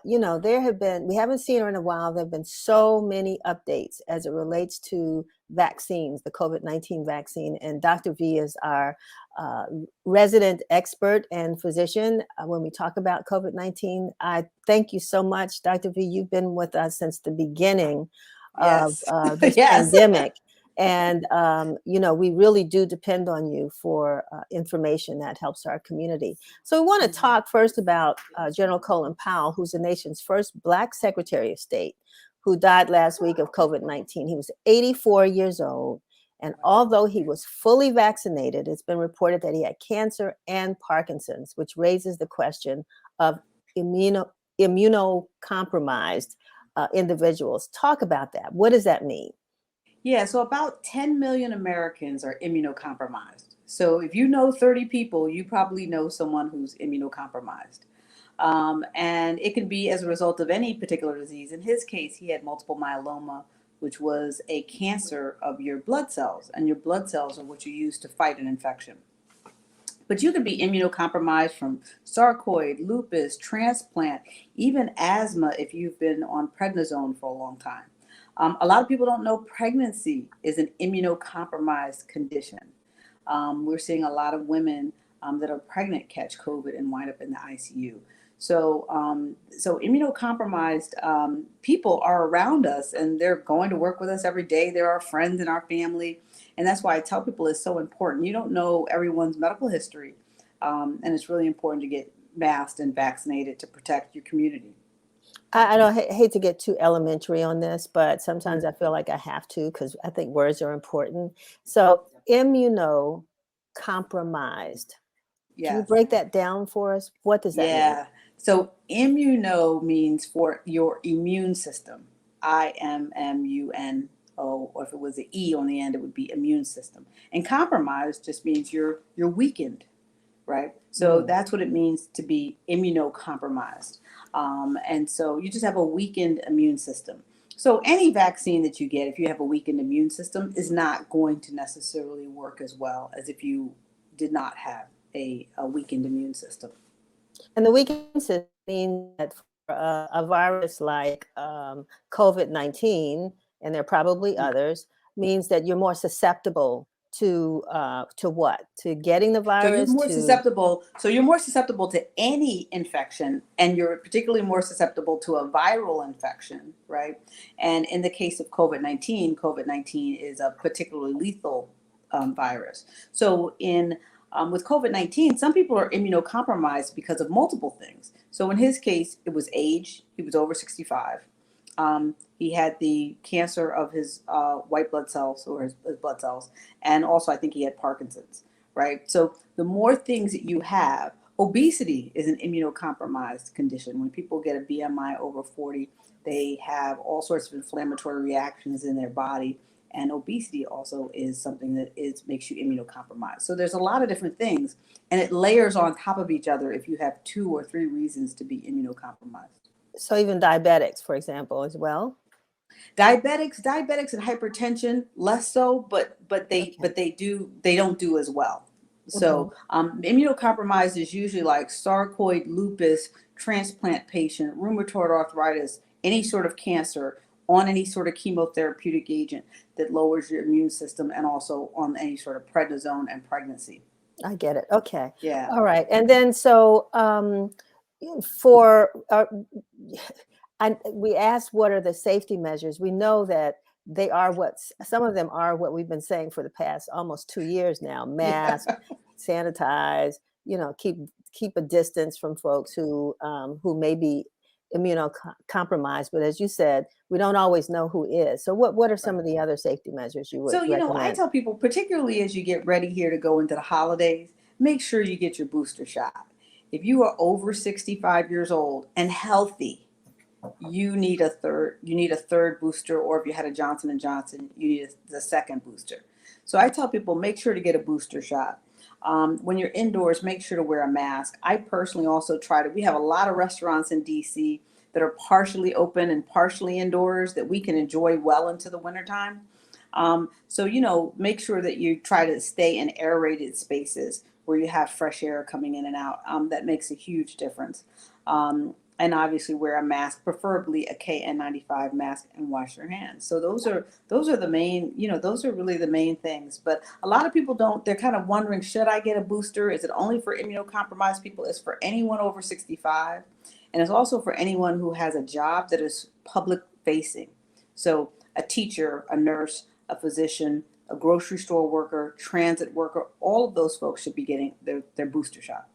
we haven't seen her in a while. There have been so many updates as it relates to vaccines, the COVID-19 vaccine. And Dr. V is our uh, resident expert and physician when we talk about COVID-19. I thank you so much, Dr. V. You've been with us since the beginning of Yes. this Yes. pandemic. And, we really do depend on you for information that helps our community. So we want to talk first about General Colin Powell, who's the nation's first Black Secretary of State, who died last week of COVID-19. He was 84 years old. And although he was fully vaccinated, it's been reported that he had cancer and Parkinson's, which raises the question of immunocompromised individuals. Talk about that. What does that mean? Yeah, so about 10 million Americans are immunocompromised. So if you know 30 people, you probably know someone who's immunocompromised. And it can be as a result of any particular disease. In his case, he had multiple myeloma, which was a cancer of your blood cells. And your blood cells are what you use to fight an infection. But you can be immunocompromised from sarcoid, lupus, transplant, even asthma if you've been on prednisone for a long time. A lot of people don't know pregnancy is an immunocompromised condition. We're seeing a lot of women that are pregnant catch COVID and wind up in the ICU. So immunocompromised people are around us and they're going to work with us every day. They're our friends and our family. And that's why I tell people it's so important. You don't know everyone's medical history. And it's really important to get masked and vaccinated to protect your community. I don't hate to get too elementary on this, but sometimes I feel like I have to because I think words are important. So immunocompromised. Can you Yes. break that down for us? What does that mean? Yeah. So immuno means for your immune system. IMMUNO, or if it was an E on the end, it would be immune system. And compromised just means you're weakened, right? So that's what it means to be immunocompromised. And so you just have a weakened immune system. So any vaccine that you get, if you have a weakened immune system, is not going to necessarily work as well as if you did not have a weakened immune system. And the weakened system means that for a virus like COVID-19, and there are probably others, means that you're more susceptible to what? To getting the So you're virus, more to susceptible. So you're more susceptible to any infection, and you're particularly more susceptible to a viral infection, right? And in the case of COVID-19 is a particularly lethal virus. So in with COVID-19, some people are immunocompromised because of multiple things. So in his case, it was age. He was over 65. He had the cancer of his white blood cells or his blood cells. And also, I think he had Parkinson's, right? So the more things that you have, obesity is an immunocompromised condition. When people get a BMI over 40, they have all sorts of inflammatory reactions in their body. And obesity also is something that makes you immunocompromised. So there's a lot of different things, and it layers on top of each other if you have 2 or 3 reasons to be immunocompromised. so even diabetics, for example, as well. Diabetics and hypertension less so, but Okay. they don't do as well. Mhm. So immunocompromised is usually like sarcoid, lupus, transplant patient, rheumatoid arthritis, any sort of cancer on any sort of chemotherapeutic agent that lowers your immune system, and also on any sort of prednisone and pregnancy. I get it. Okay. Yeah. All right. And then so for we asked what are the safety measures. We know that they are some of them are what we've been saying for the past almost 2 years now. Yeah. Mask, sanitize, keep a distance from folks who may be immunocompromised. But as you said, we don't always know who is. So what are some of the other safety measures you would So, I recommend? tell people, particularly as you get ready here to go into the holidays, make sure you get your booster shot. If you are over 65 years old and healthy, you need a third booster, or if you had a Johnson and Johnson, you need the second booster. So I tell people, make sure to get a booster shot. When you're indoors, make sure to wear a mask. I personally also we have a lot of restaurants in DC that are partially open and partially indoors that we can enjoy well into the wintertime. So, make sure that you try to stay in aerated spaces where you have fresh air coming in and out. That makes a huge difference. and obviously wear a mask, preferably a KN95 mask, and wash your hands. So those are the main, those are really the main things. But a lot of people don't. They're kind of wondering, should I get a booster? Is it only for immunocompromised people? It's for anyone over 65, and it's also for anyone who has a job that is public facing. So a teacher, a nurse, a physician, a grocery store worker, transit worker, all of those folks should be getting their booster shot.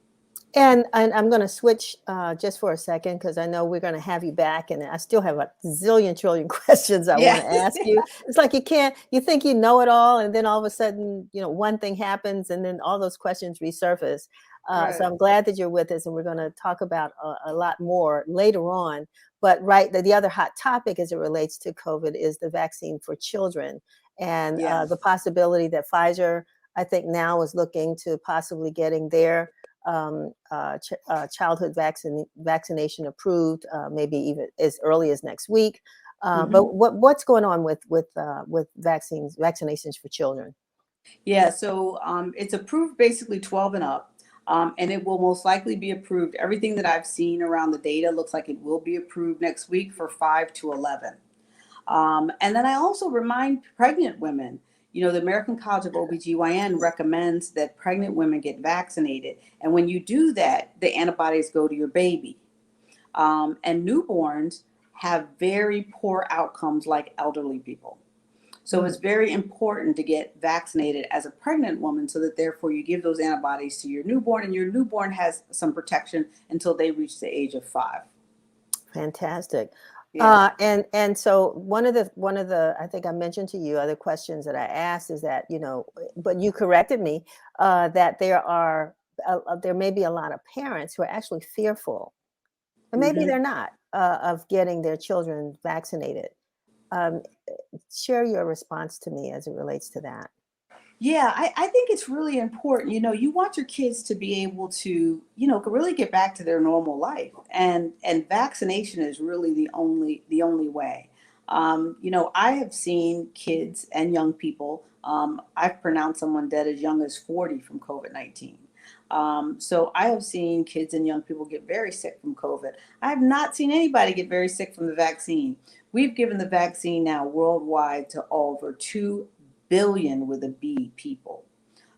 And I'm going to switch just for a second because I know we're going to have you back, and I still have a zillion trillion questions I want to Yes. ask you. It's like you think you know it all, and then all of a sudden, one thing happens, and then all those questions resurface. So Right. I'm glad that you're with us, and we're going to talk about a lot more later on. But the other hot topic as it relates to COVID is the vaccine for children, and Yeah. the possibility that Pfizer, I think now, is looking to possibly getting their childhood vaccination approved, maybe even as early as next week. But Hmm. what's going on with vaccinations for children? Yeah. So it's approved basically 12 and up. And it will most likely be approved. Everything that I've seen around the data looks like it will be approved next week for 5 to 11. And then I also remind pregnant women, the American College of OBGYN recommends that pregnant women get vaccinated. And when you do that, the antibodies go to your baby. And newborns have very poor outcomes like elderly people. So it's very important to get vaccinated as a pregnant woman so that therefore you give those antibodies to your newborn, and your newborn has some protection until they reach the age of 5. Fantastic. Yeah. And so one of the I think I mentioned to you other questions that I asked is that but you corrected me that there may be a lot of parents who are actually fearful, and maybe Hmm. they're not, of getting their children vaccinated. Um, Share your response to me as it relates to that. Yeah, I think it's really important. You want your kids to be able to, really get back to their normal life, and vaccination is really the only way. I have seen kids and young people. I've pronounced someone dead as young as 40 from COVID-19. So I have seen kids and young people get very sick from COVID. I have not seen anybody get very sick from the vaccine. We've given the vaccine now worldwide to over 2 billion with a B people.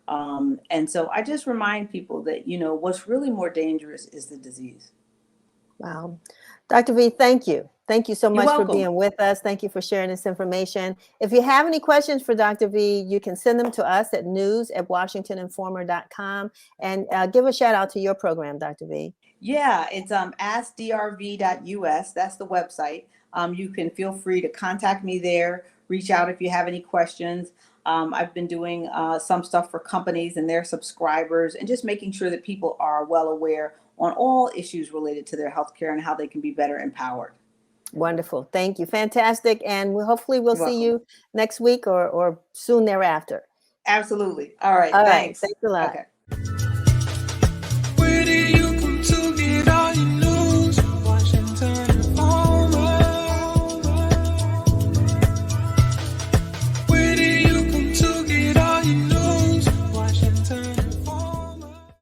And so I just remind people that, what's really more dangerous is the disease. Wow. Dr. V, thank you. Thank you so You're much for welcome. being with us. Thank you for sharing this information. If you have any questions for Dr. V, you can send them to us at news@washingtoninformer.com, and give a shout out to your program, Dr. V. Yeah, it's askdrv.us. That's the website. You can feel free to contact me there, reach out if you have any questions. I've been doing some stuff for companies and their subscribers, and just making sure that people are well aware on all issues related to their healthcare and how they can be better empowered. Wonderful. Thank you. Fantastic. And hopefully we'll You're see welcome. you next week or soon thereafter. Absolutely. All right. All right. Thanks. Thanks a lot. Okay.